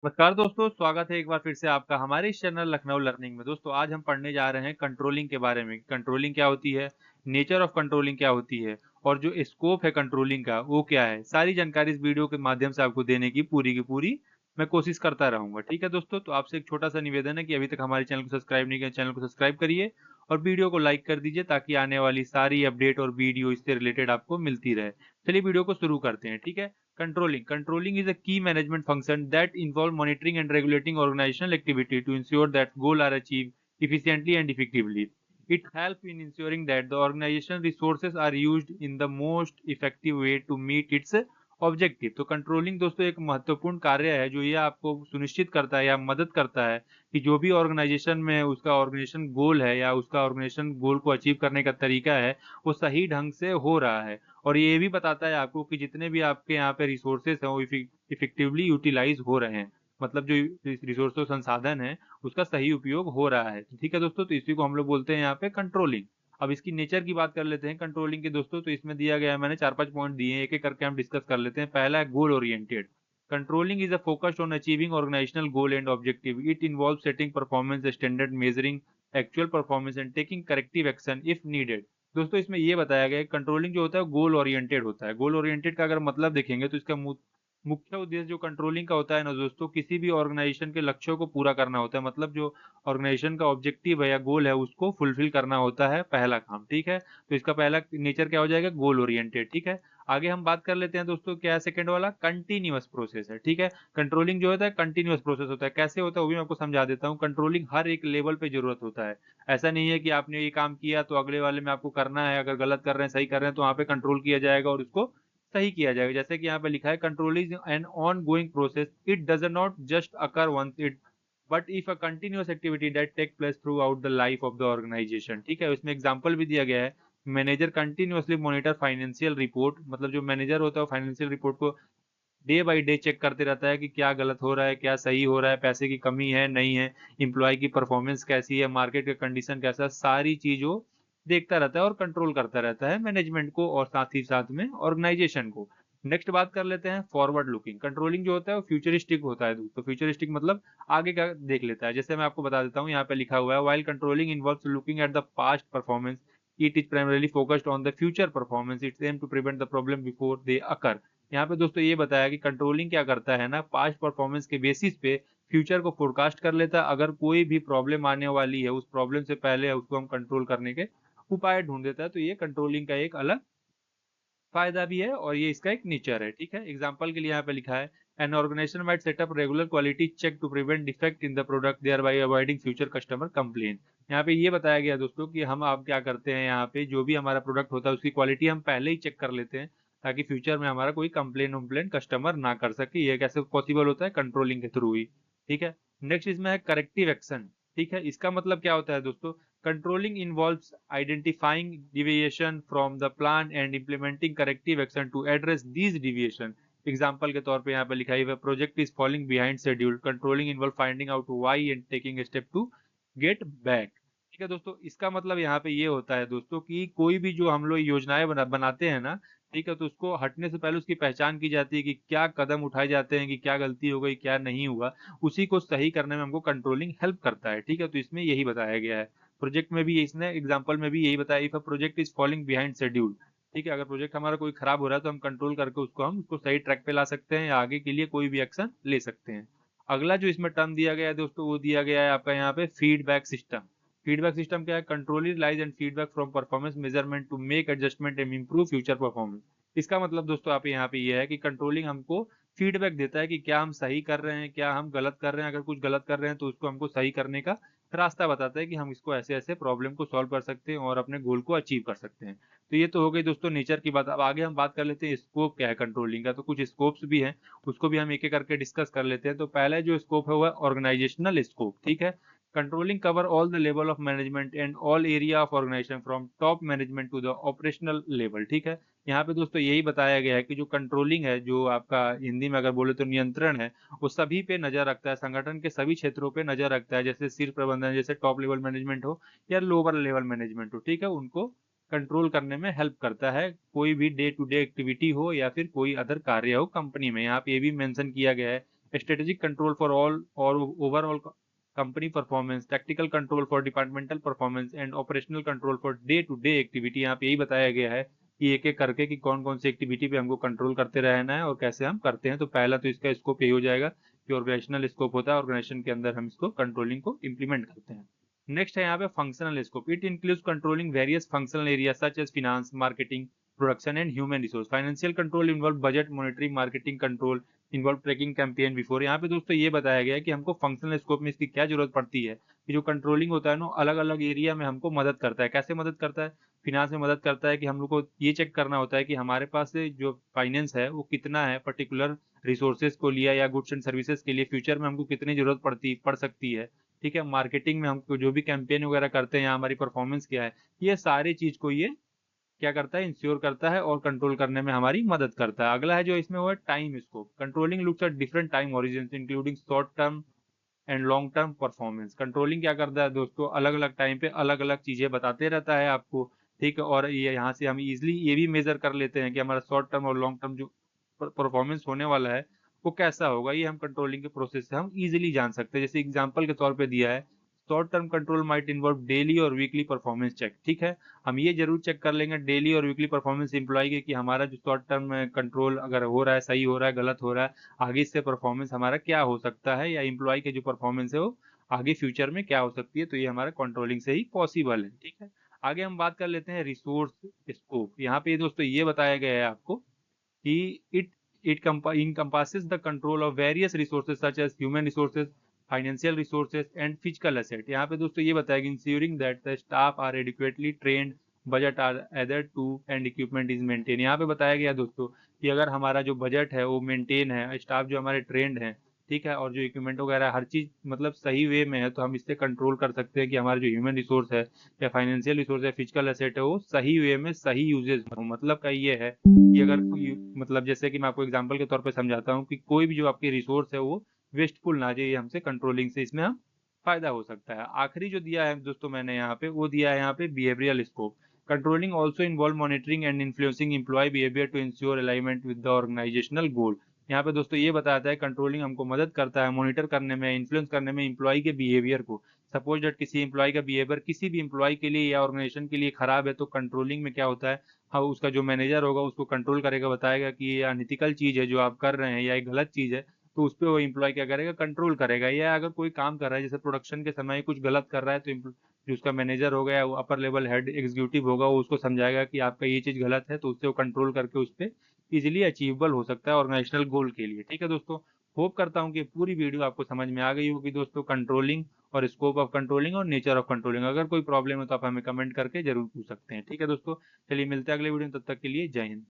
नमस्कार दोस्तों, स्वागत है एक बार फिर से आपका हमारे इस चैनल लखनऊ लर्निंग में। दोस्तों आज हम पढ़ने जा रहे हैं कंट्रोलिंग के बारे में। कंट्रोलिंग क्या होती है, नेचर ऑफ कंट्रोलिंग क्या होती है और जो स्कोप है कंट्रोलिंग का वो क्या है। सारी जानकारी इस वीडियो के माध्यम से आपको देने की पूरी मैं कोशिश करता रहूंगा। ठीक है दोस्तों, तो आपसे एक छोटा सा निवेदन है कि अभी तक हमारे चैनल को सब्सक्राइब नहीं किया, चैनल को सब्सक्राइब करिए और वीडियो को लाइक कर दीजिए ताकि आने वाली सारी अपडेट और वीडियो इससे रिलेटेड आपको मिलती रहे। चलिए वीडियो को शुरू करते हैं। ठीक है, controlling is a key management function that involve monitoring and regulating organizational activity to ensure that goals are achieved efficiently and effectively. It helps in ensuring that the organization resources are used in the most effective way to meet its objective. तो controlling दोस्तों एक महत्वपूर्ण कार्य है जो ये आपको सुनिश्चित करता है या मदद करता है कि जो भी ऑर्गेनाइजेशन में उसका ऑर्गेनाइजेशन गोल है या उसका ऑर्गेनाइजेशन गोल को अचीव करने का तरीका है वो सही ढंग से हो रहा है। और ये भी बताता है आपको कि जितने भी आपके यहाँ पे रिसोर्सेस हैं वो इफेक्टिवली यूटिलाइज हो रहे हैं। मतलब जो रिसोर्स संसाधन है उसका सही उपयोग हो रहा है। ठीक है दोस्तों, तो इसी को हम लोग बोलते हैं यहाँ पे कंट्रोलिंग। अब इसकी नेचर की बात कर लेते हैं कंट्रोलिंग के दोस्तों। तो इसमें दिया गया है, मैंने 4-5 पॉइंट दिए हैं, एक एक करके हम डिस्कस कर लेते हैं। पहला है goal oriented. Controlling is a focused on achieving organisational goal and objective. It involve setting performance standard, measuring actual performance and taking corrective action if needed. दोस्तों इसमें ये बताया गया है कंट्रोलिंग जो होता है गोल ओरिएंटेड होता है। गोल ओरिएंटेड का अगर मतलब देखेंगे तो इसका मुख्य उद्देश्य जो कंट्रोलिंग का होता है ना दोस्तों, किसी भी ऑर्गेनाइजेशन के लक्ष्यों को पूरा करना होता है। मतलब जो ऑर्गेनाइजेशन का ऑब्जेक्टिव है या गोल है उसको फुलफिल करना होता है पहला काम। ठीक है, तो इसका पहला नेचर क्या हो जाएगा, गोल ओरिएंटेड। ठीक है, आगे हम बात कर लेते हैं दोस्तों, क्या है सेकंड वाला, कंटिन्यूअस प्रोसेस है। ठीक है, कंट्रोलिंग जो होता है कंटिन्यूअस प्रोसेस होता है। कैसे होता है वो भी मैं आपको समझा देता हूँ। कंट्रोलिंग हर एक लेवल पे जरूरत होता है। ऐसा नहीं है कि आपने ये काम किया तो अगले वाले में आपको करना है, अगर गलत कर रहे हैं सही कर रहे हैं तो वहां पे कंट्रोल किया जाएगा और उसको सही किया जाएगा। जैसे कि यहाँ पे लिखा है control is an ongoing process, it does not just occur once, it but if a continuous activity that take place throughout the life of the organisation. ठीक है, इसमें एग्जाम्पल भी दिया गया है। Manager continuously monitor financial report. मतलब जो manager होता है फाइनेंशियल रिपोर्ट को डे बाई डे चेक करते रहता है कि क्या गलत हो रहा है, क्या सही हो रहा है, पैसे की कमी है नहीं है, एम्प्लॉय की परफॉर्मेंस कैसी है, मार्केट का कंडीशन कैसा है, सारी चीजों देखता रहता है और कंट्रोल करता रहता है मैनेजमेंट को और साथ ही साथ में ऑर्गेनाइजेशन को। नेक्स्ट बात कर लेते हैं फॉरवर्ड लुकिंग। कंट्रोलिंग जो होता है वो फ्यूचरिस्टिक होता है। तो फ्यूचरिस्टिक मतलब आगे का देख लेता है। जैसे मैं आपको बता देता हूँ, यहाँ पे लिखा हुआ है while controlling involves looking at the past performance, it is primarily focused on the future performance, it's aim to prevent the problem before they occur. यहाँ पे दोस्तों ये बताया कि कंट्रोलिंग क्या करता है ना, पास्ट परफॉर्मेंस के बेसिस पे फ्यूचर को फोरकास्ट कर लेता है। अगर कोई भी प्रॉब्लम आने वाली है उस प्रॉब्लम से पहले उसको हम कंट्रोल करने के उपाय ढूंढ देता है। तो ये कंट्रोलिंग का एक अलग फायदा भी है और ये इसका एक नेचर है। ठीक है, एग्जांपल के लिए यहाँ पे लिखा है an organisation might set up regular quality check to prevent defect in the product thereby avoiding future customer complain. यहाँ पे ये बताया गया दोस्तों कि हम आप क्या करते हैं, यहाँ पे जो भी हमारा प्रोडक्ट होता है उसकी क्वालिटी हम पहले ही चेक कर लेते हैं ताकि फ्यूचर में हमारा कोई कंप्लेन उम्प्लेन कस्टमर ना कर सके। ये कैसे पॉसिबल होता है, कंट्रोलिंग के थ्रू ही। ठीक है, नेक्स्ट इसमें है करेक्टिव एक्शन। ठीक है, इसका मतलब क्या होता है दोस्तों, controlling involves identifying deviation from the plan and implementing corrective action to address these deviation। Example के तौर पे यहाँ पे लिखा है project is falling behind schedule, controlling involve finding out why and taking step to get back. ठीक है दोस्तों, इसका मतलब यहाँ पे ये होता है दोस्तों कि कोई भी जो हम लोग योजनाएं बनाते हैं ना, ठीक है, तो उसको हटने से पहले उसकी पहचान की जाती है कि क्या कदम उठाए जाते हैं, कि क्या गलती हो गई क्या नहीं हुआ, उसी को सही करने में हमको कंट्रोलिंग हेल्प करता है। ठीक है, तो इसमें यही बताया गया है। प्रोजेक्ट में भी इसने एग्जांपल में भी यही बताया, if a project is falling behind schedule. ठीक है, अगर प्रोजेक्ट हमारा कोई खराब हो रहा है तो हम कंट्रोल करके उसको सही ट्रैक पे ला सकते हैं या आगे के लिए कोई भी एक्शन ले सकते हैं। अगला जो इसमें टर्म दिया गया है दोस्तों वो दिया गया है आपका यहाँ पे फीडबैक सिस्टम। फीडबैक सिस्टम क्या है, control relies and feedback from performance measurement to make adjustment and improve future performance. इसका मतलब दोस्तों आप यहाँ पे ये है कि कंट्रोलिंग हमको फीडबैक देता है कि क्या हम सही कर रहे हैं, क्या हम गलत कर रहे हैं। अगर कुछ गलत कर रहे हैं तो उसको हमको सही करने का रास्ता बताता है कि हम इसको ऐसे ऐसे प्रॉब्लम को सॉल्व कर सकते हैं और अपने गोल को अचीव कर सकते हैं। तो ये तो हो गई दोस्तों नेचर की बात। अब आगे हम बात कर लेते हैं स्कोप क्या है कंट्रोलिंग का। तो कुछ स्कोप्स भी हैं, उसको भी हम एक एक करके डिस्कस कर लेते हैं। तो पहला जो स्कोप है वो है ऑर्गेनाइजेशनल स्कोप। ठीक है, controlling cover all the level of management and all area of organisation from top management to the operational level. ठीक है, यहाँ पे दोस्तों यही बताया गया है कि जो कंट्रोलिंग है, जो आपका हिंदी में अगर बोले तो नियंत्रण है, वो सभी पे नजर रखता है, संगठन के सभी क्षेत्रों पे नजर रखता है। जैसे शीर्ष प्रबंधन, जैसे टॉप लेवल मैनेजमेंट हो या लोअर लेवल मैनेजमेंट हो, ठीक है, उनको कंट्रोल करने में हेल्प करता है। कोई भी डे टू डे एक्टिविटी हो या फिर कोई अदर कार्य हो कंपनी में। यहाँ पे ये भी मेंशन किया गया है स्ट्रेटेजिक कंट्रोल फॉर ऑल और overall company performance, tactical control for departmental performance and operational control for day to day activity. यहाँ पे यही बताया गया है कि एक एक करके कि कौन कौन सी एक्टिविटी पे हमको कंट्रोल करते रहना है और कैसे हम करते हैं। तो पहला तो इसका स्कोप यही हो जाएगा कि ऑर्गेनाइजेशनल स्कोप होता है, ऑर्गेनाइजेशन के अंदर हम इसको कंट्रोलिंग को इम्प्लीमेंट करते हैं। नेक्स्ट है यहाँ पे functional scope. It includes controlling various functional area such as finance, marketing, production and human resource. Financial control involve budget monitoring, marketing control involve tracking campaign before. यहाँ पे दोस्तों ये बताया गया है कि हमको फंक्शनल स्कोप में इसकी क्या जरूरत पड़ती है कि जो कंट्रोलिंग होता है ना अलग अलग एरिया में हमको मदद करता है। कैसे मदद करता है? फिनांस में मदद करता है कि हम लोग को ये चेक करना होता है कि हमारे पास से जो फाइनेंस है वो कितना है पर्टिकुलर रिसोर्सेज को लिया या गुड्स एंड सर्विसेज के लिए फ्यूचर में हमको कितनी जरूरत पड़ सकती है। ठीक है, मार्केटिंग में हमको जो भी कैंपेन वगैरह करते हैं या हमारी परफॉर्मेंस क्या है, ये सारी चीज को ये क्या करता है, इंश्योर करता है और कंट्रोल करने में हमारी मदद करता है। अगला है जो इसमें वो है time scope. Controlling looks at different time horizon including short term and long term performance. Controlling क्या करता है दोस्तों, अलग अलग टाइम पे अलग अलग चीजें बताते रहता है आपको। ठीक है, और ये यहाँ से हम इजिली ये भी मेजर कर लेते हैं कि हमारा शॉर्ट टर्म और लॉन्ग टर्म जो परफॉर्मेंस होने वाला है वो कैसा होगा। ये हम कंट्रोलिंग के प्रोसेस से हम इजिली जान सकते हैं। जैसे एग्जांपल के तौर पे दिया है, short term control might involve daily और वीकली परफॉर्मेंस चेक। ठीक है, हम ये जरूर चेक कर लेंगे डेली और वीकली परफॉर्मेंस एम्प्लॉय के कि हमारा जो शॉर्ट टर्म कंट्रोल अगर हो रहा है, सही हो रहा है, गलत हो रहा है, आगे इससे परफॉर्मेंस हमारा क्या हो सकता है, या एम्प्लॉय के जो परफॉर्मेंस है वो आगे फ्यूचर में क्या हो सकती है। तो ये हमारा कंट्रोलिंग से ही पॉसिबल है। ठीक है, आगे हम बात कर लेते हैं रिसोर्स स्कोप। यहाँ पे दोस्तों ये बताया गया है आपको कि it encompasses the control of various resources such as human resources, financial resources and physical asset। यहाँ पे दोस्तों ये बताया कि ensuring that the staff are adequately trained, budget are adhered to and equipment is maintained। यहाँ पे बताया गया दोस्तों कि अगर हमारा जो बजट है वो मेंटेन है, स्टाफ जो हमारे ट्रेंड हैं, ठीक है, और जो इक्विपमेंट वगैरह हर चीज मतलब सही वे में है, तो हम इससे कंट्रोल कर सकते हैं कि हमारा जो ह्यूमन रिसोर्स है या फाइनेंशियल रिसोर्स है, फिजिकल एसेट है, वो सही वे में सही यूजेज हो। मतलब का ये है कि अगर कोई मतलब जैसे कि मैं आपको एग्जांपल के तौर पे समझाता हूँ कि कोई भी जो आपकी रिसोर्स है वो वेस्टफुल ना जाए, हमसे कंट्रोलिंग से इसमें हम फायदा हो सकता है। आखिरी जो दिया है दोस्तों मैंने यहाँ पे वो दिया है यहाँ पे behavioural scope. Controlling also involve monitoring and influencing employ behaviour to ensure alignment with the organisational goal. यहाँ पे दोस्तों ये बताता है कंट्रोलिंग हमको मदद करता है मॉनिटर करने में, इन्फ्लुएंस करने में एम्प्लॉय के बिहेवियर को। सपोज दैट किसी एम्प्लॉय का बिहेवियर किसी भी एम्प्लॉय के लिए या ऑर्गेनाइजेशन के लिए खराब है, तो कंट्रोलिंग में क्या होता है, हाँ उसका जो मैनेजर होगा उसको कंट्रोल करेगा, बताएगा कि ये अनइथिकल चीज है जो आप कर रहे हैं या ये गलत चीज है, तो उस पर वो एम्प्लॉय क्या करेगा, कंट्रोल करेगा। या अगर कोई काम कर रहा है जैसे प्रोडक्शन के समय कुछ गलत कर रहा है, तो जो उसका मैनेजर होगा या वो अपर लेवल हेड एग्जीक्यूटिव होगा वो उसको समझाएगा कि आपका ये चीज गलत है, तो उससे वो कंट्रोल करके उस पर इजिली अचीवेबल हो सकता है ऑर्गेनाइजेशनल गोल के लिए। ठीक है दोस्तों, होप करता हूँ कि पूरी वीडियो आपको समझ में आ गई होगी दोस्तों, कंट्रोलिंग और स्कोप ऑफ कंट्रोलिंग और नेचर ऑफ कंट्रोलिंग। अगर कोई प्रॉब्लम है तो आप हमें कमेंट करके जरूर पूछ सकते हैं। ठीक है दोस्तों, चलिए मिलते हैं अगले वीडियो में, तब तक के लिए जय हिंद।